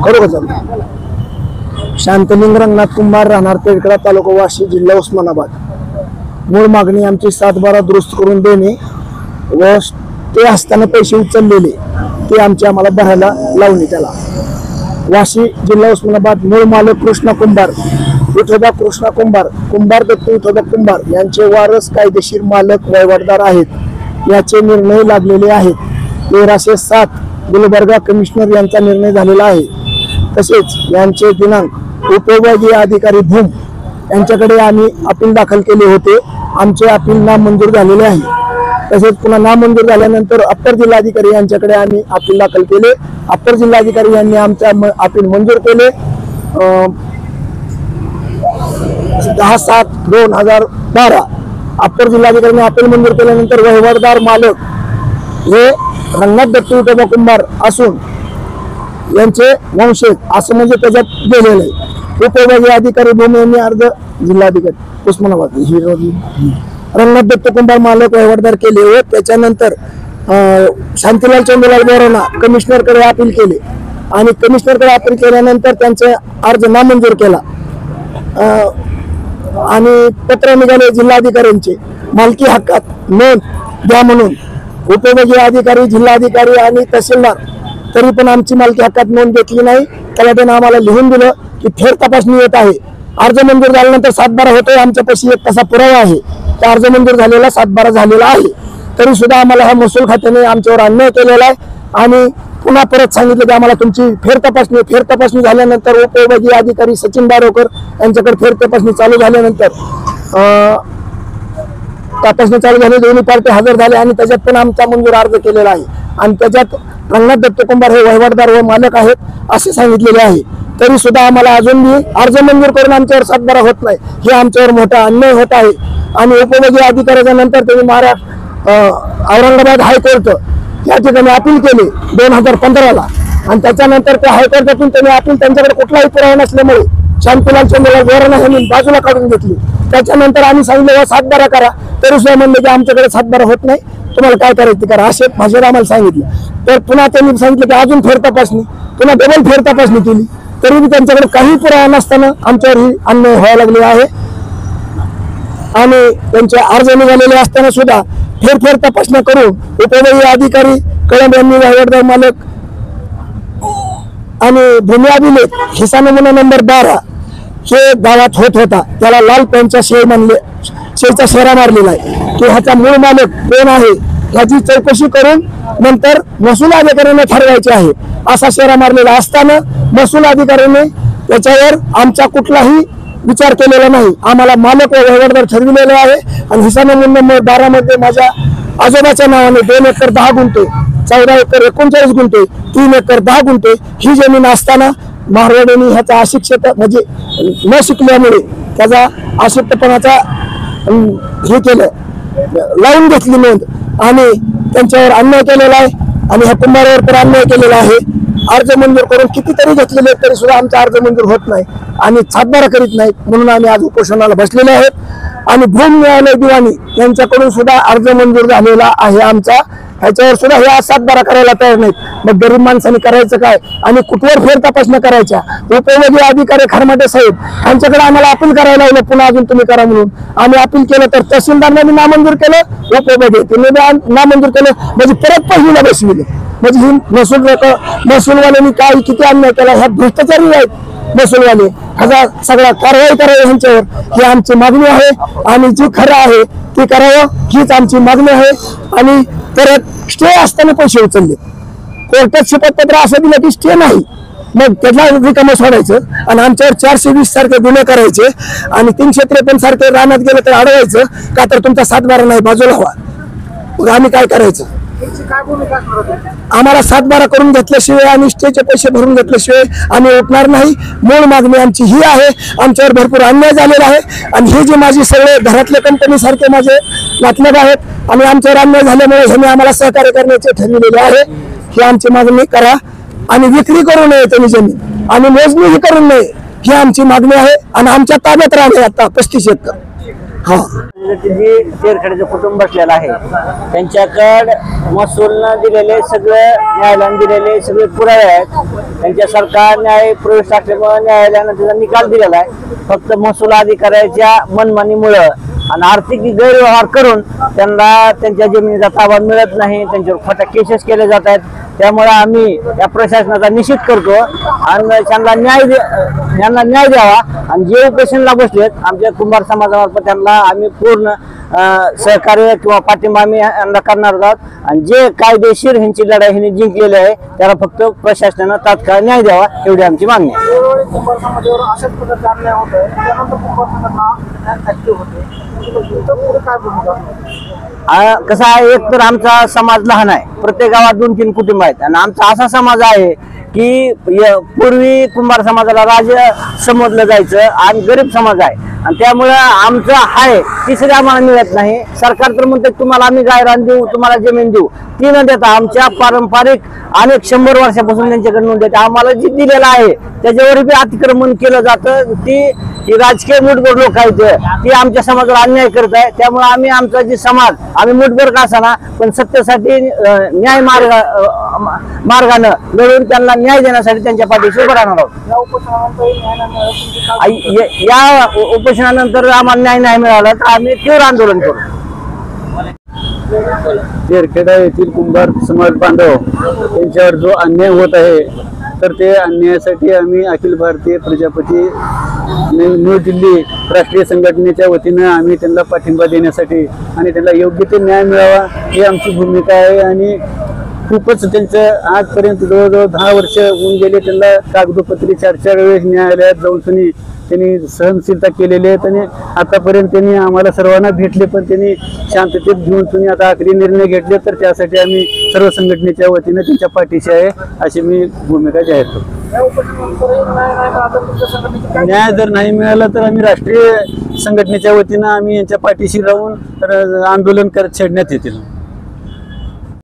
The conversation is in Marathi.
खरोखर शांतलिंग रंगनाथ कुंभार, राहणार पेडकडा, तालुका वाशी, जिल्हा उस्मानाबाद. मूळ मागणी आमची 7-12 दुरुस्त करून देणे व ते असताना पैसे उचललेले ते आम्हाला भरायला लावणे. त्याला वाशी, जिल्हा उस्मानाबाद. मूळ मालक कृष्णा कुंभार, विठोबा कृष्णा कुंभार, कुंभार दत्त विठोबा कुंभार यांचे वारस कायदेशीर मालक वहिवाटदार आहेत. याचे निर्णय लागलेले आहेत. 1307 गुलबर्गा कमिशनर यांचा निर्णय झालेला आहे. तसेच यांचे दिनांक उपविभागीय अधिकारी भूम यांच्याकडे आम्ही अपील दाखल केले होते. आमचे अपील नामंजूर झालेले आहे. तसेच पुन्हा नामंजूर झाल्यानंतर अप्पर जिल्हाधिकारी यांच्याकडे आम्ही अपील दाखल केले. अप्पर जिल्हाधिकारी यांनी आमचा अपील मंजूर केले. 10/7/2012 अप्पर जिल्हाधिकाऱ्यांनी अपील मंजूर केल्यानंतर वहिवाटदार मालक हे रंगनाथ दत्त विठोबा कुंभार असून यांचे वंशज असं म्हणजे त्याच्यात गेलेलं आहे. उपविभागीय अधिकारी भूमी यांनी अर्ज जिल्हाधिकारी उस्मानाबाद रंगनाथ दत्त कुंभार मालक वहिवाटदार केले व त्याच्यानंतर शांतीलाल चंद्रलाल बोराना कमिशनरकडे अपील केले आणि कमिशनरकडे अपील केल्यानंतर त्यांचे अर्ज नामंजूर केला आणि पत्र निघाले जिल्हाधिकाऱ्यांचे मालकी हक्कात नोंद द्या म्हणून. उपविभागीय अधिकारी, जिल्हाधिकारी आणि तहसीलदार तरी पण आमची मालकी हक्कात नोंद घेतली नाही. त्याला त्यानं आम्हाला लिहून दिलं की फेर तपासणी येत आहे. अर्ज मंजूर झाल्यानंतर 7-12 होतोय. आमच्यापाशी एक तसा पुरावा आहे. त्या अर्ज मंजूर झालेला 7-12 झालेला आहे. तरी सुद्धा आम्हाला हा महसूल खात्याने आमच्यावर अन्याय केलेला आहे आणि पुन्हा परत सांगितलं की आम्हाला तुमची फेर तपासणी झाल्यानंतर उपविभागीय अधिकारी सचिन बारोकर यांच्याकडे फेर तपासणी चालू झाल्यानंतर तपासणी चालू झाली. दोन्ही पार्टी हजर झाले आणि त्याच्यात पण आमचा मंजूर अर्ज केलेला आहे आणि त्याच्यात रंगनाथ दत्त कुंभार हे वहिवाटदार व मालक आहेत असे सांगितलेले आहे. तरी सुद्धा आम्हाला अजूनही अर्ज मंजूर करून आमच्यावर 7-12 होत नाही. हे आमच्यावर मोठा अन्याय होत आहे. आणि उपविभागीय अधिकाऱ्याच्या नंतर त्यांनी औरंगाबाद हायकोर्ट या ठिकाणी अपील केले 2015ला आणि त्याच्यानंतर त्या हायकोर्टातून त्यांनी अपील त्यांच्याकडे कुठलाही पुरावा नसल्यामुळे शांतीलाल चंद्रलाल बोराना यांनी बाजूला काढून घेतली. त्याच्यानंतर आम्ही सांगितलं 7-12 करा. तरी सुद्धा म्हणले की आमच्याकडे 7-12 होत नाही, तुम्हाला काय करायचं करा असे भाषेला आम्हाला सांगितलं. तर पुन्हा त्यांनी सांगितलं की अजून फेर तपासणी, पुन्हा डबल फेर तपासणी केली. तरी त्यांच्याकडे काही पुरावा नसताना आमच्यावर ही अन्याय व्हायला लागले आहे आणि त्यांचे अर्ज निघालेले असताना सुद्धा फेर तपासण्या करून उपविभागीय अधिकारी कळंब यांनी वहिवाटदार मालक आणि भूमी अभिलेख हिस्सा नमुना नंबर 12 हे गावात होत होता. त्याला लाल पेनच्या शेचा शेरा मारलेला आहे की ह्याचा मूळ मालक कोण आहे ह्याची चौकशी करून नंतर महसूल अधिकाऱ्यांना ठरवायचे आहे असा शेरा मारलेला असताना महसूल अधिकाऱ्याने त्याच्यावर आमचा कुठलाही विचार केलेला नाही. आम्हाला मालक व वहिवाटदार ठरविलेले आहे आणि हिस्सा नमुना नंबर 12 मध्ये माझ्या आजोबाच्या नावाने 2 एकर 10 गुंठे, 14 एकर 39 गुंठे, 3 एकर 10 गुंठे ही जमीन असताना मारवाड्यांनी ह्याचा अशिक्षित म्हणजे न शिकल्यामुळे त्याचा अशिक्षितपणाचा हे केलं, लावून घेतली नोंद आणि त्यांच्यावर अन्याय केलेला आहे आणि ह्या कुंभारावर पण अन्याय केलेला आहे. अर्ज मंजूर करून कितीतरी घेतलेले तरी सुद्धा आमचा अर्ज मंजूर होत नाही आणि 7-12 करीत नाहीत. म्हणून आम्ही आज उपोषणाला बसलेले आहेत आणि भूम न्यायालय दिवाणी यांच्याकडून सुद्धा अर्ज मंजूर झालेला आहे आमचा. ह्याच्यावर सुद्धा हे 7-12 करायला तयार नाहीत. मग गरीब माणसांनी करायचं काय आणि कुठवर फेर तपासण्या करायच्या. उपविभागीय अधिकारी खरमाटे साहेब यांच्याकडे आम्हाला अपील करायला लावलं, पुन्हा अजून तुम्ही करा म्हणून. आम्ही अपील केलं तर तहसीलदारांनी नामंजूर केलं, उपविभागीय त्यांनी नामंजूर केलं म्हणजे परत पहिलीला बसविले. म्हणजे ही महसूलवाल्यांनी काय किती अन्याय केला. ह्या भ्रष्टाचारी आहेत महसूलवाले. ह्याचा सगळा कारवाई करावी ह्यांच्यावर ही आमची मागणी आहे आणि जी खरं आहे ती करावं हीच आमची मागणी आहे. आणि परत स्टे असताना पैसे उचलले, कोर्टात शपथपत्र असं दिलं की स्टे नाही, मग त्याला रिकामं सोडायचं आणि आमच्यावर 420 सारखे गुन्हे करायचे आणि 353 सारखे रानात गेलं तर अडवायचं का तर तुमचा 7-12 नाही बाजूला व्हा. मग आम्ही काय करायचं. आम्हाला 7-12 करून घेतल्याशिवाय आणि स्टेचे पैसे भरून घेतल्याशिवाय आम्ही उठणार नाही. मूळ मागणी आमची ही आहे. आमच्यावर भरपूर अन्याय झालेला आहे आणि हे जे माझे सगळे घरातल्या कंपनी सारखे माझे नातलग आहेत आणि आमच्यावर अन्याय झाल्यामुळे ह्यांनी आम्हाला सहकार्य करण्याचे ठरविलेले आहे. ही आमची मागणी करा आणि विक्री करू नये त्यांनी जमीन आणि मोजणीही करू नये ही आमची मागणी आहे आणि आमच्या ताब्यात राहणे आता 35 एकर. हा जे तेरखेड्याचं कुटुंब बसलेलं आहे त्यांच्याकडे महसूलनं दिलेले सगळे, न्यायालयाने दिलेले सगळे पुरावे आहेत. त्यांच्यासारखा न्याय प्रवेश असल्यामुळे न्यायालयानं त्याचा निकाल दिलेला आहे. फक्त महसूल अधिकाऱ्याच्या मनमानीमुळं आणि आर्थिक गैरव्यवहार करून त्यांना त्यांच्या जमिनीचा ताबा मिळत नाही, त्यांच्यावर खोट्या केसेस केले जात आहेत. त्यामुळे आम्ही या प्रशासनाचा निषेध करतो आणि त्यांना न्याय द्यावा. आणि जे उपोषणला बसलेत आमच्या कुंभार समाजामार्फत त्यांना आम्ही पूर्ण सहकार्य किंवा पाठिंबा आम्ही यांना करणार आहोत. आणि जे कायदेशीर ह्यांची लढाई ह्यांनी जिंकलेली आहे त्याला फक्त प्रशासनानं तात्काळ न्याय द्यावा एवढी आमची मागणी आहे. कसं आहे, एक तर आमचा समाज लहान आहे, प्रत्येक गावात 2-3 कुटुंब आहेत आणि आमचा असा समाज आहे की पूर्वी कुंभार समाजाला राजा समजलं जायचं आणि गरीब समाज आहे आणि त्यामुळं आमचं आहे तिसरी आम्हाला मिळत नाही. सरकार तर म्हणते तुम्हाला आम्ही गायरान देऊ, तुम्हाला जमीन देऊ, ती न देता आमच्या पारंपरिक अनेक 100 वर्षापासून त्यांच्याकडे नोंद देते. आम्हाला जी दिलेलं आहे त्याच्यावर बी अतिक्रमण केलं जातं. ती राजकीय मुठभर लोक आहेत ती आमच्या समाजाला अन्याय करत आहे. त्यामुळे आम्ही आमचा जे समाज आम्ही मुठभर का असाना पण सत्तेसाठी न्याय मार्गानं लढून त्यांना न्याय देण्यासाठी त्यांच्या पाठीशी उभं राहणार आहोत. या उपोषणानंतर आम्हाला न्याय नाही मिळाला तर आम्ही तीव्र आंदोलन करू. तेरखेडा येथील कुंभार समाज बांधव यांच्यावर जो अन्याय होत आहे तर ते अन्यायासाठी आम्ही अखिल भारतीय प्रजापती न्यू दिल्ली राष्ट्रीय संघटनेच्या वतीनं आम्ही त्यांना पाठिंबा देण्यासाठी आणि त्यांना योग्य ते न्याय मिळावा ही आमची भूमिका आहे. आणि खूपच त्यांचं आजपर्यंत जवळजवळ 10 वर्ष होऊन गेले. त्यांना कागदोपत्री 4-4 वेळेस न्यायालयात जाऊन त्यांनी सहनशीलता केलेली आहे. आणि आतापर्यंत त्यांनी आम्हाला सर्वांना भेटले पण त्यांनी शांततेत घेऊन आता आखरी निर्णय घेतले. तर त्यासाठी आम्ही सर्व संघटनेच्या वतीने त्यांच्या पाठीशी आहे अशी मी भूमिका जाहीर करतो. न्याय जर नाही मिळाला तर आम्ही राष्ट्रीय संघटनेच्या वतीनं आम्ही यांच्या पाठीशी राहून तर आंदोलन करत छेडण्यात येतील.